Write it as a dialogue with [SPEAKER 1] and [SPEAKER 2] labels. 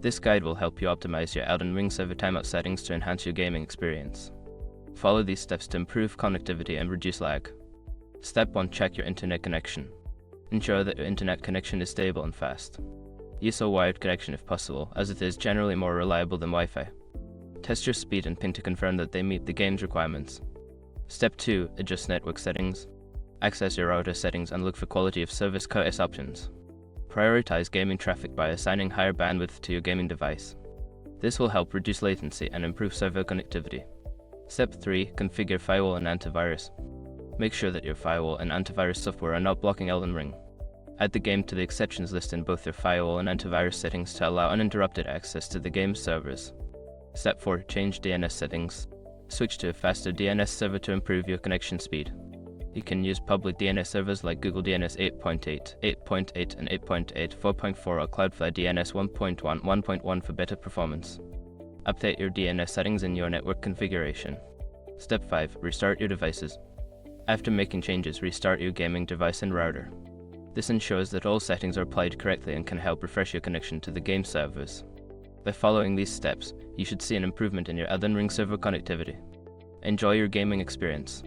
[SPEAKER 1] This guide will help you optimize your Elden Ring server timeout settings to enhance your gaming experience. Follow these steps to improve connectivity and reduce lag. Step 1. Check your internet connection. Ensure that your internet connection is stable and fast. Use a wired connection if possible, as it is generally more reliable than Wi-Fi. Test your speed and ping to confirm that they meet the game's requirements. Step 2. Adjust network settings. Access your router settings and look for quality of service QoS options. Prioritize gaming traffic by assigning higher bandwidth to your gaming device. This will help reduce latency and improve server connectivity. Step 3. Configure firewall and antivirus. Make sure that your firewall and antivirus software are not blocking Elden Ring. Add the game to the exceptions list in both your firewall and antivirus settings to allow uninterrupted access to the game's servers. Step 4. Change DNS settings. Switch to a faster DNS server to improve your connection speed. You can use public DNS servers like Google DNS 8.8, 8.8 and 8.8, 4.4 or Cloudflare DNS 1.1, 1.1 for better performance. Update your DNS settings in your network configuration. Step 5. Restart your devices. After making changes, restart your gaming device and router. This ensures that all settings are applied correctly and can help refresh your connection to the game servers. By following these steps, you should see an improvement in your Elden Ring server connectivity. Enjoy your gaming experience.